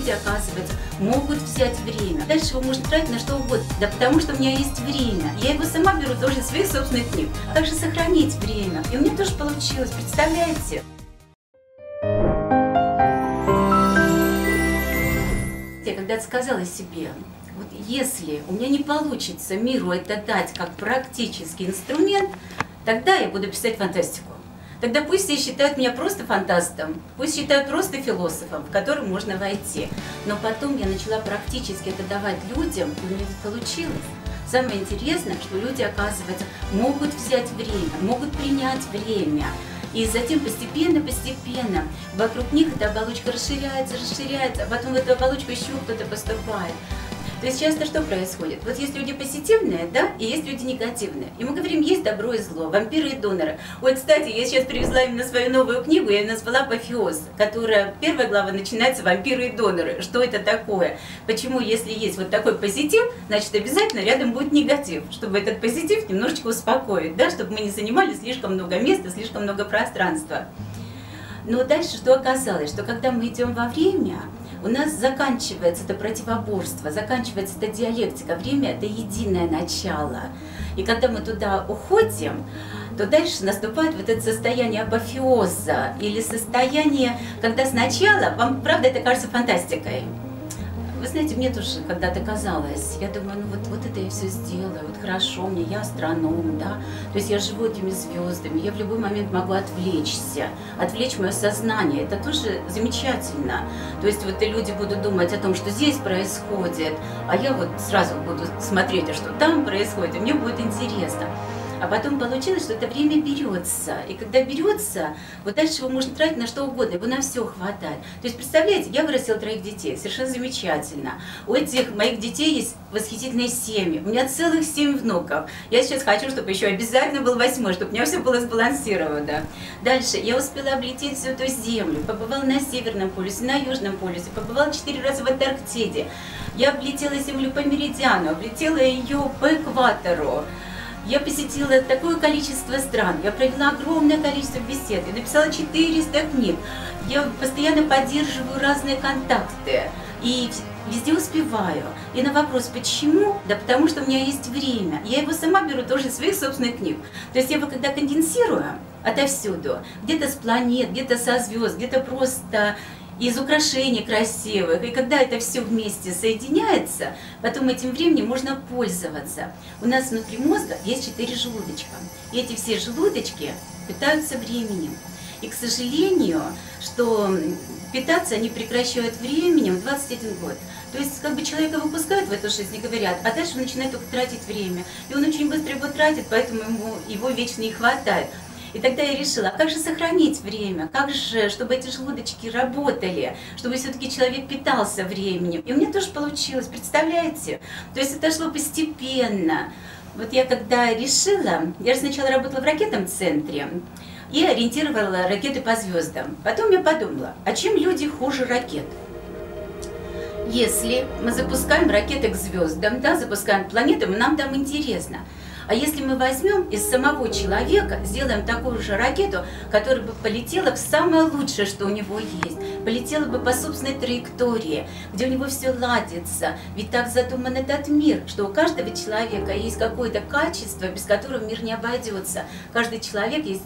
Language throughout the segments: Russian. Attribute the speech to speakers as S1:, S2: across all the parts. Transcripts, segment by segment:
S1: люди, оказывается, могут взять время. Дальше его можно тратить на что угодно. Да потому что у меня есть время. Я его сама беру тоже из своих собственных книг. Как же сохранить время? И у меня тоже получилось, представляете? Я когда-то сказала себе, вот если у меня не получится миру это дать как практический инструмент, тогда я буду писать фантастику. Тогда пусть все считают меня просто фантастом, пусть считают просто философом, в который можно войти. Но потом я начала практически это давать людям, и у меня это получилось. Самое интересное, что люди, оказывается, могут взять время, могут принять время. И затем постепенно вокруг них эта оболочка расширяется, а потом в эту оболочку еще кто-то поступает. То есть часто что происходит? Вот есть люди позитивные, да, и есть люди негативные. И мы говорим, есть добро и зло, вампиры и доноры. Ой, кстати, я сейчас привезла именно свою новую книгу, я ее назвала «Апофеоз», которая, первая глава начинается «Вампиры и доноры». Что это такое? Почему, если есть вот такой позитив, значит, обязательно рядом будет негатив, чтобы этот позитив немножечко успокоить, да, чтобы мы не занимали слишком много места, слишком много пространства. Но дальше что оказалось? Что когда мы идем во время, у нас заканчивается это противоборство, заканчивается эта диалектика. Время – это единое начало. И когда мы туда уходим, то дальше наступает вот это состояние апофеоза или состояние, когда сначала, вам правда это кажется фантастикой. Вы знаете, мне тоже когда-то казалось, я думаю, ну вот это я все сделаю, вот хорошо мне, я астроном, да, то есть я живу этими звездами, я в любой момент могу отвлечься, отвлечь мое сознание, это тоже замечательно. То есть вот и люди будут думать о том, что здесь происходит, а я вот сразу буду смотреть, а что там происходит, и мне будет интересно. А потом получилось, что это время берется. И когда берется, вот дальше его можно тратить на что угодно, его на все хватает. То есть, представляете, я вырастила 3 детей, совершенно замечательно. У этих моих детей есть восхитительные семьи. У меня целых 7 внуков. Я сейчас хочу, чтобы еще обязательно был 8-й, чтобы у меня все было сбалансировано. Дальше я успела облететь всю эту землю, побывала на Северном полюсе, на Южном полюсе, побывала 4 раза в Антарктиде. Я облетела землю по меридиану, облетела ее по экватору. Я посетила такое количество стран, я провела огромное количество бесед, я написала 400 книг, я постоянно поддерживаю разные контакты и везде успеваю. И на вопрос, почему? Да потому что у меня есть время. Я его сама беру тоже из своих собственных книг. То есть я его когда конденсирую отовсюду, где-то с планет, где-то со звезд, где-то просто из украшений красивых. И когда это все вместе соединяется, потом этим временем можно пользоваться. У нас внутри мозга есть 4 желудочка. И эти все желудочки питаются временем. И, к сожалению, что питаться они прекращают временем в 21 год. То есть, как бы человека выпускают в эту жизнь и говорят, а дальше он начинает только тратить время. И он очень быстро его тратит, поэтому его вечно не хватает. И тогда я решила, а как же сохранить время, как же, чтобы эти желудочки работали, чтобы все-таки человек питался временем. И у меня тоже получилось, представляете? То есть это шло постепенно. Вот я когда решила, я же сначала работала в ракетном центре и ориентировала ракеты по звездам. Потом я подумала, а чем люди хуже ракет? Если мы запускаем ракеты к звездам, да, запускаем планеты, нам там интересно. А если мы возьмем из самого человека, сделаем такую же ракету, которая бы полетела в самое лучшее, что у него есть, полетела бы по собственной траектории, где у него все ладится. Ведь так задуман этот мир, что у каждого человека есть какое-то качество, без которого мир не обойдется. Каждый человек есть,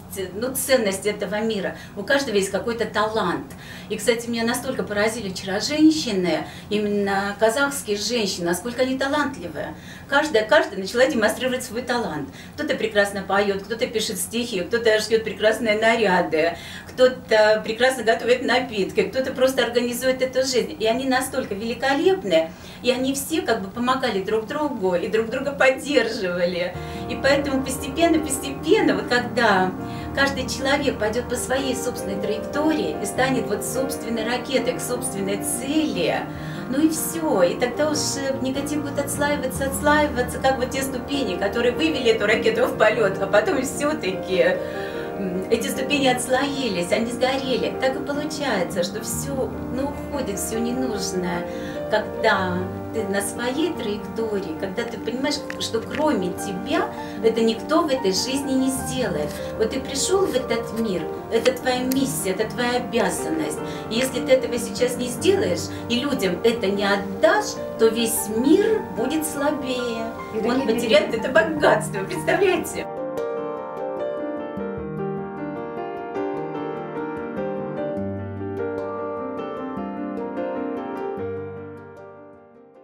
S1: ценность этого мира, у каждого есть какой-то талант. И, кстати, меня настолько поразили вчера женщины, именно казахские женщины, насколько они талантливые. Каждая начала демонстрировать свой талант. Кто-то прекрасно поет, кто-то пишет стихи, кто-то шьет прекрасные наряды, кто-то прекрасно готовит напитки, кто-то просто организует эту жизнь. И они настолько великолепны, и они все как бы помогали друг другу и друг друга поддерживали. И поэтому постепенно, вот когда каждый человек пойдет по своей собственной траектории и станет вот собственной ракетой к собственной цели, ну и все, и тогда уж негатив будет отслаиваться, как вот те ступени, которые вывели эту ракету в полет, а потом все-таки эти ступени отслоились, они сгорели. Так и получается, что все, уходит все ненужное, когда ты на своей траектории, когда ты понимаешь, что кроме тебя это никто в этой жизни не сделает. Вот ты пришел в этот мир, это твоя миссия, это твоя обязанность. И если ты этого сейчас не сделаешь и людям это не отдашь, то весь мир будет слабее. Он потеряет это богатство, представляете?